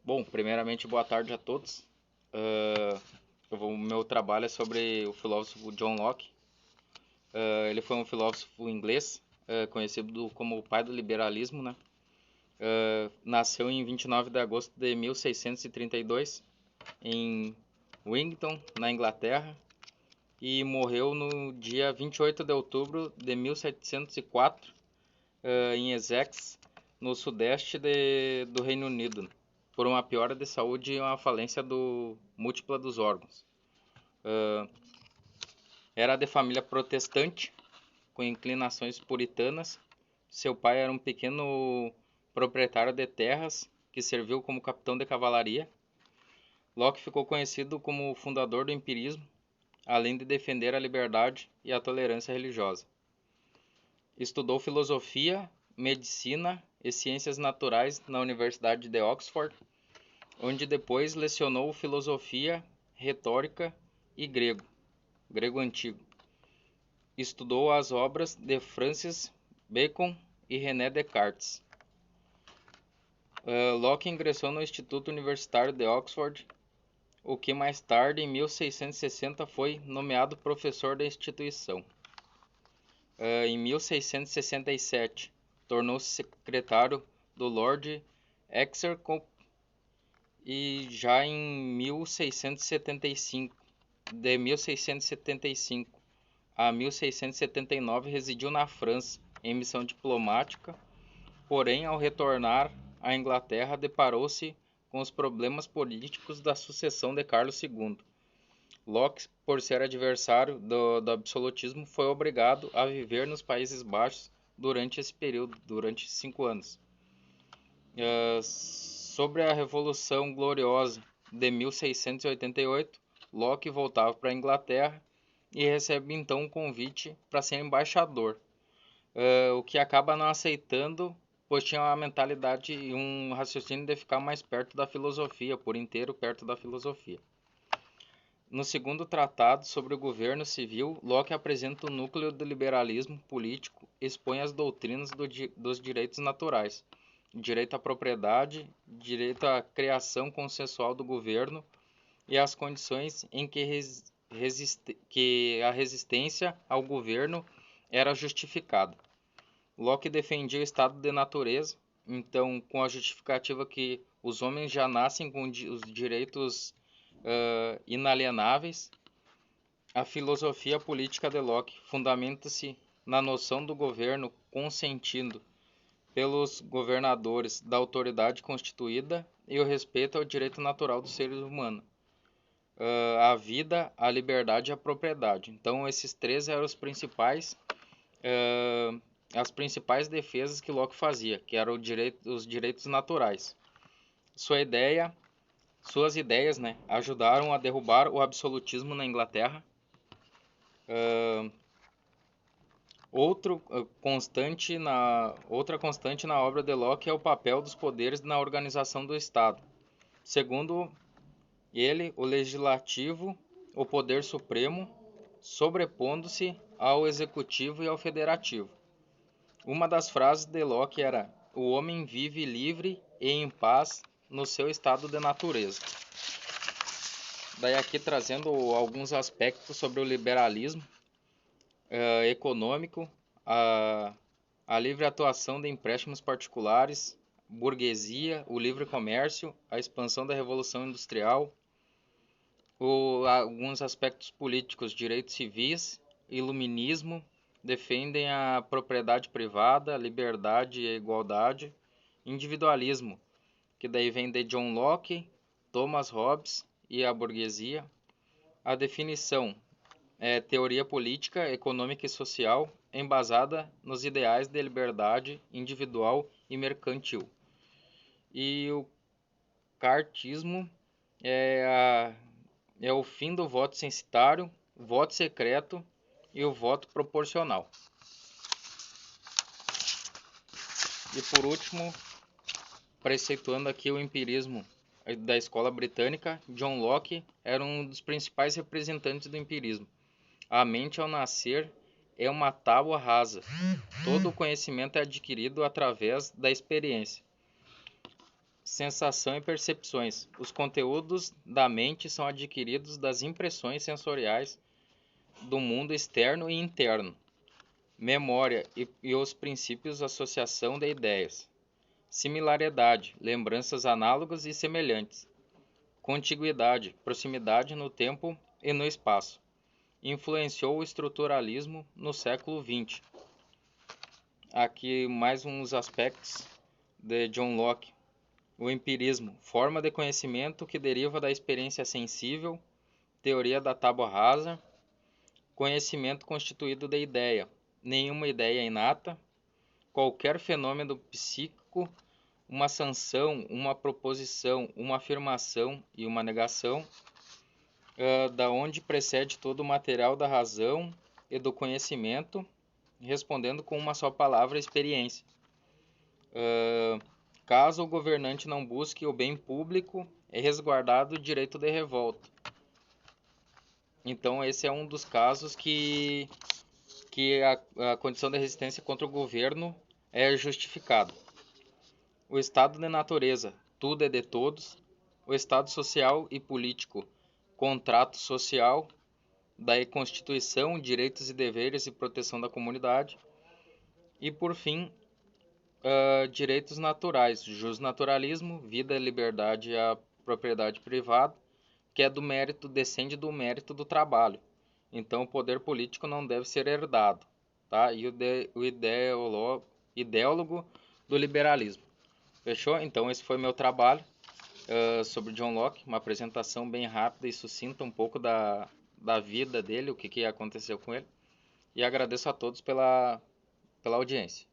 Bom, primeiramente, boa tarde a todos. Meu trabalho é sobre o filósofo John Locke. Ele foi um filósofo inglês, conhecido como o pai do liberalismo, né? Nasceu em 29 de agosto de 1632, em Wellington, na Inglaterra, e morreu no dia 28 de outubro de 1704, em Essex, no sudeste do Reino Unido, por uma piora de saúde e uma falência múltipla dos órgãos. Era de família protestante, com inclinações puritanas. Seu pai era um pequeno proprietário de terras que serviu como capitão de cavalaria. Locke ficou conhecido como o fundador do empirismo, além de defender a liberdade e a tolerância religiosa. Estudou filosofia, medicina e ciências naturais na Universidade de Oxford, onde depois lecionou filosofia, retórica e grego antigo. Estudou as obras de Francis Bacon e René Descartes. Locke ingressou no Instituto Universitário de Oxford, o que mais tarde, em 1660, foi nomeado professor da instituição. Em 1667, tornou-se secretário do Lord Exchequer e já em 1675, de 1675 a 1679 residiu na França em missão diplomática, porém ao retornar à Inglaterra deparou-se com os problemas políticos da sucessão de Carlos II. Locke, por ser adversário do absolutismo, foi obrigado a viver nos Países Baixos durante esse período, durante 5 anos. Sobre a Revolução Gloriosa de 1688, Locke voltava para a Inglaterra e recebe então um convite para ser embaixador, o que acaba não aceitando, pois tinha uma mentalidade e um raciocínio de ficar mais perto da filosofia, por inteiro perto da filosofia. No segundo tratado sobre o governo civil, Locke apresenta o núcleo do liberalismo político e expõe as doutrinas dos direitos naturais, direito à propriedade, direito à criação consensual do governo e as condições em que a resistência ao governo era justificada. Locke defendia o estado de natureza, então, com a justificativa que os homens já nascem com os direitos inalienáveis. A filosofia política de Locke fundamenta-se na noção do governo consentindo pelos governadores da autoridade constituída e o respeito ao direito natural dos seres humanos, a vida, a liberdade e a propriedade. Então, esses três eram as principais defesas que Locke fazia, que eram os direitos naturais. Suas ideias, né, ajudaram a derrubar o absolutismo na Inglaterra. Outra constante na obra de Locke é o papel dos poderes na organização do Estado. Segundo ele, o legislativo, o poder supremo, sobrepondo-se ao executivo e ao federativo. Uma das frases de Locke era: "O homem vive livre e em paz no seu estado de natureza." Daí aqui trazendo alguns aspectos sobre o liberalismo econômico, a livre atuação de empréstimos particulares, burguesia, o livre comércio, a expansão da Revolução Industrial, alguns aspectos políticos, direitos civis, iluminismo, defendem a propriedade privada, liberdade e igualdade, individualismo, que daí vem de John Locke, Thomas Hobbes e a burguesia. A definição é teoria política, econômica e social embasada nos ideais de liberdade individual e mercantil. E o cartismo é o fim do voto censitário, voto secreto e o voto proporcional. E por último, preceituando aqui o empirismo da escola britânica, John Locke era um dos principais representantes do empirismo. A mente ao nascer é uma tábua rasa. Todo o conhecimento é adquirido através da experiência. Sensação e percepções. Os conteúdos da mente são adquiridos das impressões sensoriais do mundo externo e interno. Memória e os princípios associação de ideias. Similaridade, lembranças análogas e semelhantes. Contiguidade, proximidade no tempo e no espaço. Influenciou o estruturalismo no século XX. Aqui mais uns aspectos de John Locke. O empirismo, forma de conhecimento que deriva da experiência sensível, teoria da tábua rasa, conhecimento constituído de ideia, nenhuma ideia inata, qualquer fenômeno psíquico, uma sanção, uma proposição, uma afirmação e uma negação, da onde precede todo o material da razão e do conhecimento, respondendo com uma só palavra, experiência. Caso o governante não busque o bem público, é resguardado o direito de revolta. Então esse é um dos casos que a condição de resistência contra o governo é justificada. O estado de natureza, tudo é de todos. O estado social e político, contrato social, daí Constituição, direitos e deveres e proteção da comunidade. E por fim, direitos naturais, justnaturalismo, vida, liberdade e a propriedade privada, que é do mérito, descende do mérito do trabalho. Então o poder político não deve ser herdado, tá? E o ideólogo do liberalismo. Fechou? Então esse foi meu trabalho sobre John Locke, uma apresentação bem rápida e sucinta um pouco da vida dele, o que aconteceu com ele. E agradeço a todos pela audiência.